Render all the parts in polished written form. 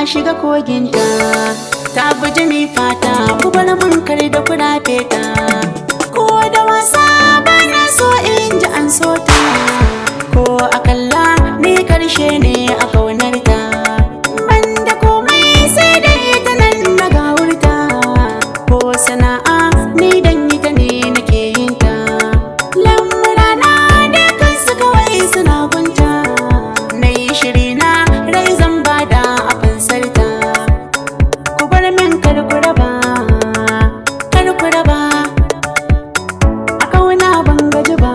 shiga koginta, ta buji mi fata ku bar mun kar da kuna feta. Ko da wasa bana so in ji an so ta, ko akalla ni karshe ne a kaunar ta. Banda komai sai dai ta nan na gawurta, ko sana'a ni dan ita ne nake yin ta. Lamurana da kansu kawai suna gunta, na yi shiri na rai zan bada a fansarta. Ku bar min kar ku raba, kar ku raba, a kauna ban gaji ba,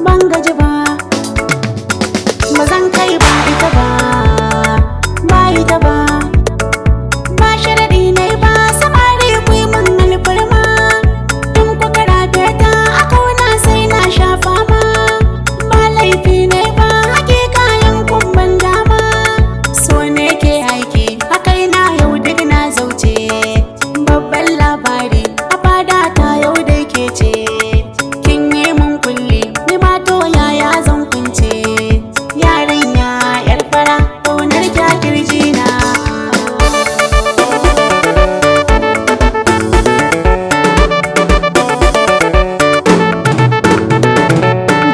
ban gaji ba. Ba zan kai ba ita ba, ba ita ba, ba sharaɗi ne ba samari ku yi min alfarma. In ku karafe ta a kauna sai na shafa ma, ba laifi ne ba hakika yankun ban dama. So ne ke aiki a kaina yau duk na zauce, babban labari a fada ta yau da ke ce. Kin yi mun kulli ni ma to yaya zan kunce, yarinya yar fara ƙaunar kya kirjina.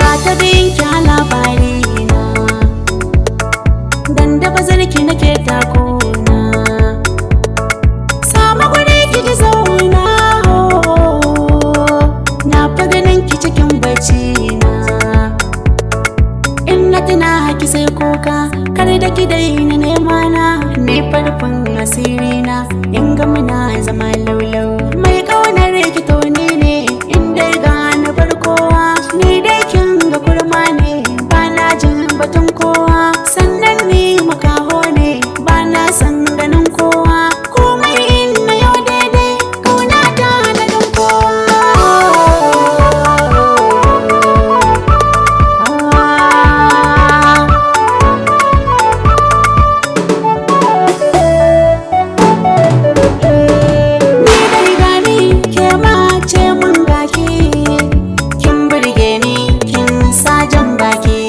Ba ta bin kya labari na, dan da bazarki nake takona. Sama guri ki ji zauna, na fa ganin ki cikin bacci na. In na tuna haki sai kuka, kar da ki daina nema na. Ni farkon asiri na, in ga muna zama laulau. Mai ƙaunar ki to ni ne, in dai ga na bar kowa. Ni dai kin ga kurma ne, ba na jin batun kowa. Sannan ni makaho ne, ba na san ganin kowa. Komai in na yau daidai, kauna ta na don kowa. Ni dai gani ke ma ce mun gaki, kin burge ni kin sa jan baki.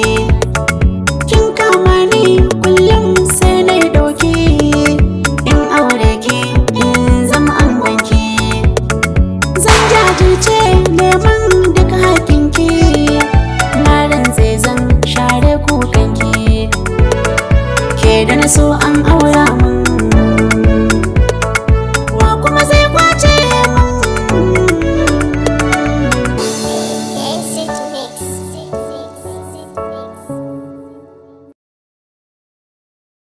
Kin kama ni kullum sai na yi ɗauki, in aure ki in zama angonki. Zan jajirce neman duk hakinki, na rantse zan share kukanki. Ke da na so an aura mu